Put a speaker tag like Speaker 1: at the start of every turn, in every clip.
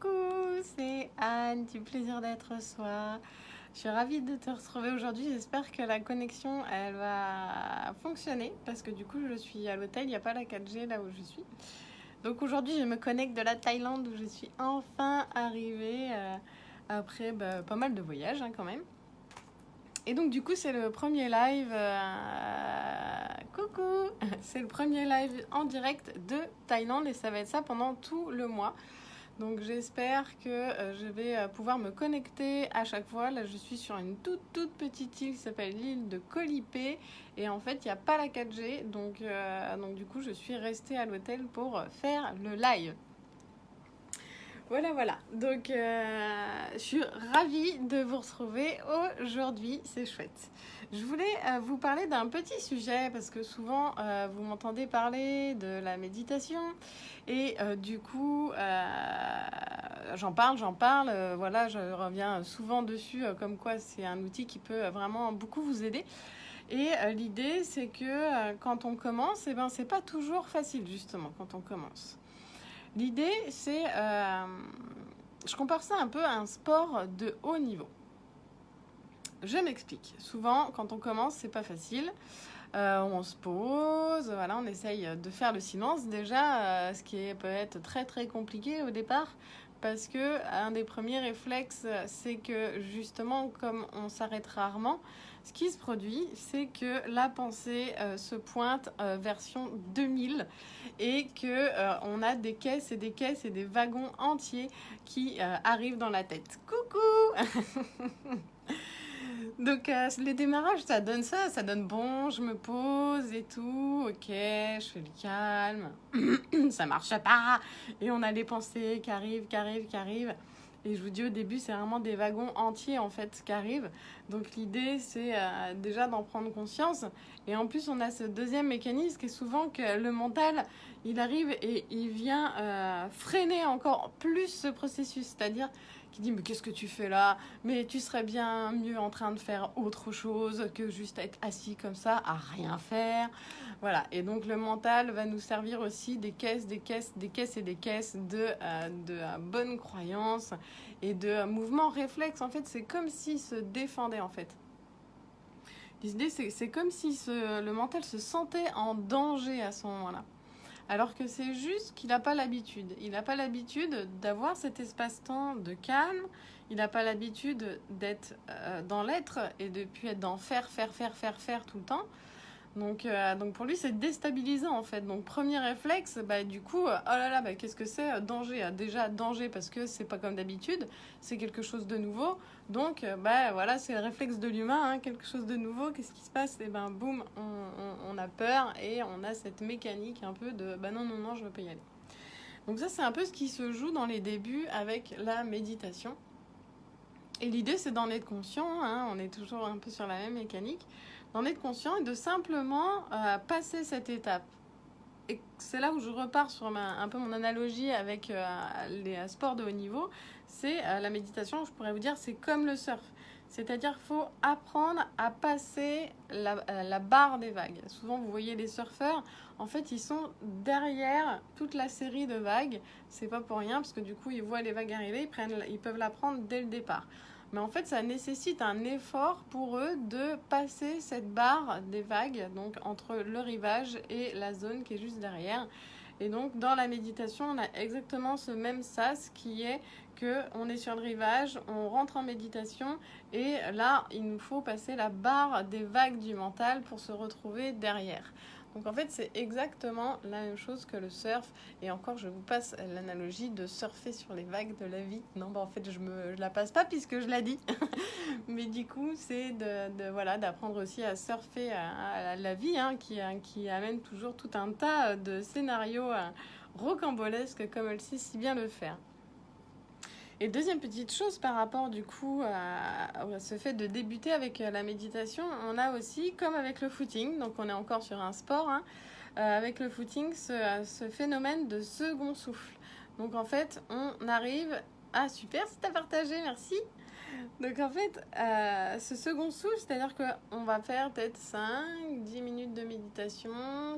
Speaker 1: Coucou, c'est Anne, du plaisir d'être soi. Je suis ravie de te retrouver aujourd'hui. J'espère que la connexion, elle va fonctionner parce que du coup, je suis à l'hôtel, il n'y a pas la 4G là où je suis. Donc aujourd'hui, je me connecte de la Thaïlande où je suis enfin arrivée après pas mal de voyages quand même. Et donc du coup, c'est le premier live. Coucou, c'est le premier live en direct de Thaïlande et ça va être ça pendant tout le mois. Donc j'espère que je vais pouvoir me connecter à chaque fois. Là, je suis sur une toute petite île qui s'appelle l'île de Koh Lipe. Et en fait, il n'y a pas la 4G. Donc du coup, je suis restée à l'hôtel pour faire le live. Voilà. Donc, je suis ravie de vous retrouver aujourd'hui. C'est chouette. Je voulais vous parler d'un petit sujet parce que souvent, vous m'entendez parler de la méditation. Et du coup, j'en parle. Voilà, je reviens souvent dessus comme quoi c'est un outil qui peut vraiment beaucoup vous aider. Et l'idée, c'est que quand on commence, c'est pas toujours facile justement quand on commence. L'idée, c'est, je compare ça un peu à un sport de haut niveau. Je m'explique. Souvent, quand on commence, c'est pas facile. On se pose, voilà, on essaye de faire le silence. Déjà, ce qui peut être très compliqué au départ, parce que un des premiers réflexes, c'est que justement, comme on s'arrête rarement, ce qui se produit, c'est que la pensée se pointe version 2000 et que on a des caisses et des wagons entiers qui arrivent dans la tête. Coucou. Donc les démarrages, ça donne bon, je me pose et tout, ok, je fais le calme, ça marche pas, et on a les pensées qui arrivent, et je vous dis au début, c'est vraiment des wagons entiers en fait qui arrivent, donc l'idée c'est déjà d'en prendre conscience, et en plus on a ce deuxième mécanisme qui est souvent que le mental, il arrive et il vient freiner encore plus ce processus, c'est-à-dire qui dit mais qu'est-ce que tu fais là, mais tu serais bien mieux en train de faire autre chose que juste être assis comme ça à rien faire. Voilà, et donc le mental va nous servir aussi des caisses de bonnes croyances et de mouvements réflexes. En fait, c'est comme s'il se défendait en fait. L'idée, c'est comme si le mental se sentait en danger à ce moment-là. Alors que c'est juste qu'il n'a pas l'habitude. Il n'a pas l'habitude d'avoir cet espace-temps de calme. Il n'a pas l'habitude d'être dans l'être et de puis être dans faire tout le temps. Donc pour lui, c'est déstabilisant en fait. Donc premier réflexe, du coup, oh là là, qu'est-ce que c'est danger. Déjà danger parce que c'est pas comme d'habitude, c'est quelque chose de nouveau. Donc voilà, c'est le réflexe de l'humain, quelque chose de nouveau. Qu'est-ce qui se passe? Et boum, on a peur et on a cette mécanique un peu de non, je veux pas y aller. Donc ça, c'est un peu ce qui se joue dans les débuts avec la méditation. Et l'idée, c'est d'en être conscient. On est toujours un peu sur la même mécanique. D'en être conscient et de simplement passer cette étape. Et c'est là où je repars sur un peu mon analogie avec les sports de haut niveau. C'est la méditation, je pourrais vous dire, c'est comme le surf. C'est-à-dire qu'il faut apprendre à passer la barre des vagues. Souvent, vous voyez les surfeurs, en fait, ils sont derrière toute la série de vagues. C'est pas pour rien, parce que du coup, ils voient les vagues arriver, ils peuvent la prendre dès le départ. Mais en fait, ça nécessite un effort pour eux de passer cette barre des vagues, donc entre le rivage et la zone qui est juste derrière. Et donc, dans la méditation, on a exactement ce même sas qui est qu'on est sur le rivage, on rentre en méditation et là, il nous faut passer la barre des vagues du mental pour se retrouver derrière. Donc en fait, c'est exactement la même chose que le surf. Et encore, je vous passe l'analogie de surfer sur les vagues de la vie. Non, en fait, je la passe pas puisque je l'ai dit. Mais du coup, c'est d'apprendre aussi à surfer à la vie, qui amène toujours tout un tas de scénarios rocambolesques comme elle sait si bien le faire. Et deuxième petite chose par rapport du coup à ce fait de débuter avec la méditation, on a aussi comme avec le footing, donc on est encore sur un sport, avec le footing ce phénomène de second souffle. Donc en fait on arrive, super, c'est à partager, merci. Donc en fait, ce second souffle, c'est-à-dire qu'on va faire peut-être 5, 10 minutes de méditation,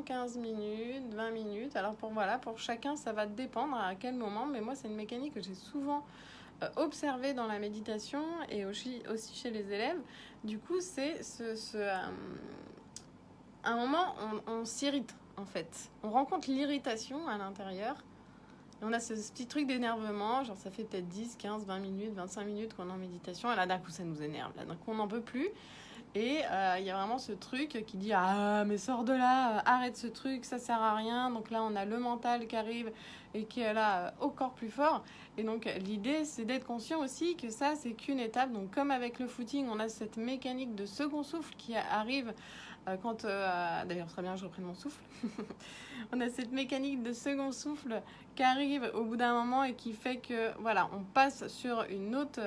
Speaker 1: 15 minutes, 20 minutes. Alors pour chacun, ça va dépendre à quel moment. Mais moi, c'est une mécanique que j'ai souvent observée dans la méditation et aussi chez les élèves. Du coup, c'est à un moment, on s'irrite en fait. On rencontre l'irritation à l'intérieur. Et on a ce petit truc d'énervement, genre ça fait peut-être 10, 15, 20 minutes, 25 minutes qu'on est en méditation, et là d'un coup ça nous énerve, là d'un coup on n'en peut plus. Et il y a vraiment ce truc qui dit ah mais sors de là, arrête ce truc, ça sert à rien. Donc là on a le mental qui arrive et qui est là encore plus fort. Et donc l'idée c'est d'être conscient aussi que ça c'est qu'une étape. Donc comme avec le footing, on a cette mécanique de second souffle qui arrive quand... d'ailleurs très bien que je reprenne mon souffle. On a cette mécanique de second souffle qui arrive au bout d'un moment et qui fait que voilà, on passe sur une autre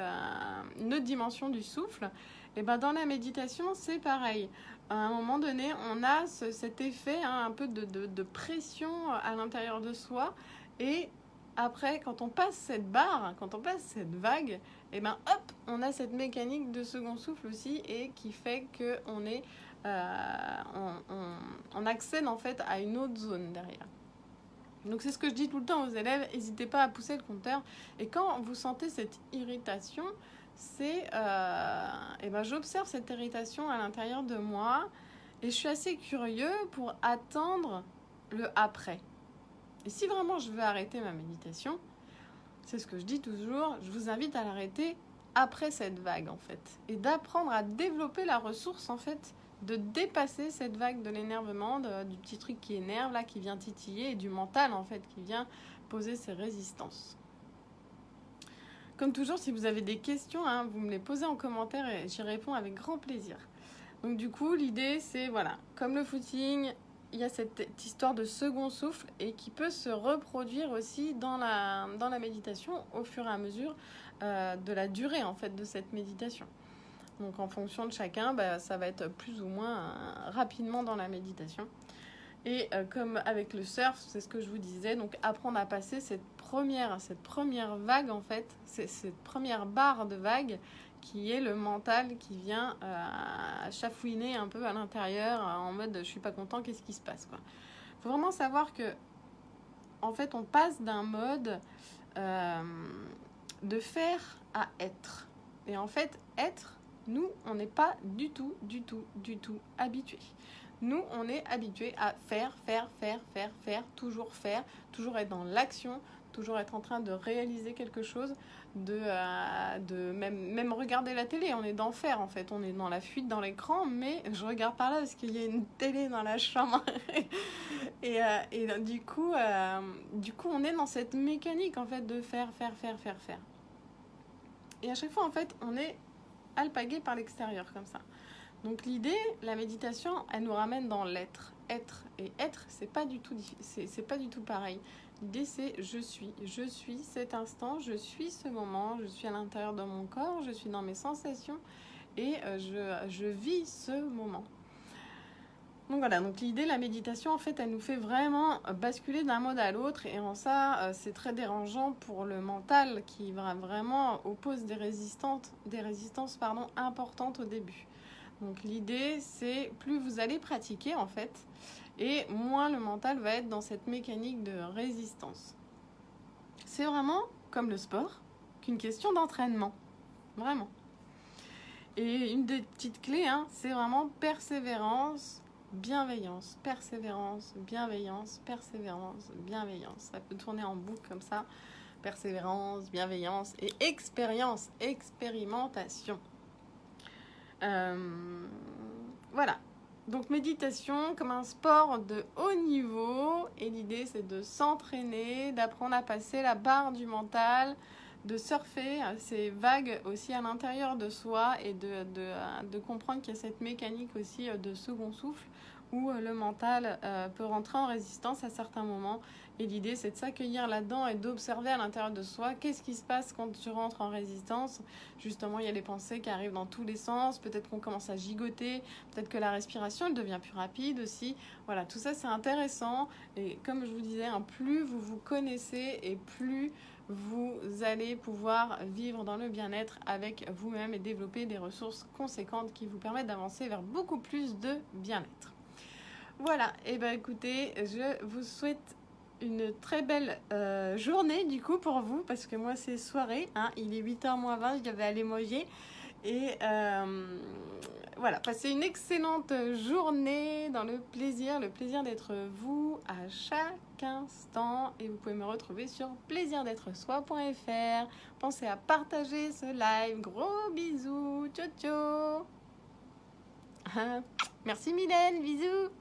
Speaker 1: dimension du souffle. Et ben dans la méditation, c'est pareil. À un moment donné, on a cet effet un peu de pression à l'intérieur de soi. Et après, quand on passe cette barre, quand on passe cette vague, et ben hop, on a cette mécanique de second souffle aussi et qui fait qu'on est, on accède en fait à une autre zone derrière. Donc c'est ce que je dis tout le temps aux élèves, n'hésitez pas à pousser le compteur. Et quand vous sentez cette irritation, c'est et ben j'observe cette irritation à l'intérieur de moi et je suis assez curieux pour attendre le après. Et si vraiment je veux arrêter ma méditation, c'est ce que je dis toujours, je vous invite à l'arrêter après cette vague en fait et d'apprendre à développer la ressource en fait de dépasser cette vague de l'énervement, du petit truc qui énerve là, qui vient titiller, et du mental en fait qui vient poser ses résistances. Comme toujours, si vous avez des questions, vous me les posez en commentaire et j'y réponds avec grand plaisir. Donc du coup, l'idée c'est, voilà, comme le footing, il y a cette histoire de second souffle et qui peut se reproduire aussi dans la méditation au fur et à mesure de la durée en fait de cette méditation. Donc en fonction de chacun, ça va être plus ou moins rapidement dans la méditation. Et comme avec le surf, c'est ce que je vous disais, donc apprendre à passer cette première vague en fait, cette première barre de vague qui est le mental qui vient chafouiner un peu à l'intérieur en mode je suis pas content, qu'est-ce qui se passe quoi. Faut vraiment savoir que en fait on passe d'un mode de faire à être. Et en fait être, nous, on n'est pas du tout habitués. Nous, on est habitués à faire, toujours être dans l'action, toujours être en train de réaliser quelque chose, de même regarder la télé. On est dans faire, en fait. On est dans la fuite dans l'écran, mais je regarde par là parce qu'il y a une télé dans la chambre. et du coup, on est dans cette mécanique, en fait, de faire. Et à chaque fois, en fait, on est alpagué par l'extérieur comme ça. Donc l'idée, la méditation, elle nous ramène dans l'être. Être et être, c'est pas du tout pareil. L'idée c'est je suis cet instant, je suis ce moment, je suis à l'intérieur de mon corps, je suis dans mes sensations et je vis ce moment. Donc voilà, donc l'idée, la méditation, en fait, elle nous fait vraiment basculer d'un mode à l'autre. Et en ça, c'est très dérangeant pour le mental qui vraiment oppose des résistances importantes au début. Donc l'idée, c'est plus vous allez pratiquer, en fait, et moins le mental va être dans cette mécanique de résistance. C'est vraiment, comme le sport, qu'une question d'entraînement. Vraiment. Et une des petites clés, c'est vraiment persévérance, bienveillance, persévérance, bienveillance, persévérance, bienveillance. Ça peut tourner en boucle comme ça. Persévérance, bienveillance et expérimentation. Voilà. Donc méditation comme un sport de haut niveau. Et l'idée c'est de s'entraîner, d'apprendre à passer la barre du mental, de surfer ces vagues aussi à l'intérieur de soi et de comprendre qu'il y a cette mécanique aussi de second souffle où le mental peut rentrer en résistance à certains moments. Et l'idée, c'est de s'accueillir là-dedans et d'observer à l'intérieur de soi qu'est-ce qui se passe quand tu rentres en résistance. Justement, il y a les pensées qui arrivent dans tous les sens. Peut-être qu'on commence à gigoter. Peut-être que la respiration, elle devient plus rapide aussi. Voilà, tout ça, c'est intéressant. Et comme je vous disais, plus vous vous connaissez et plus vous allez pouvoir vivre dans le bien-être avec vous-même et développer des ressources conséquentes qui vous permettent d'avancer vers beaucoup plus de bien-être. Voilà, et bien écoutez, je vous souhaite une très belle journée du coup pour vous, parce que moi c'est soirée, hein, il est 8h moins 20, je devais aller manger. Et voilà, passez une excellente journée dans le plaisir d'être vous à chaque instant. Et vous pouvez me retrouver sur plaisirdêtre-soi.fr. Pensez à partager ce live. Gros bisous, ciao ciao. Merci Mylène, bisous.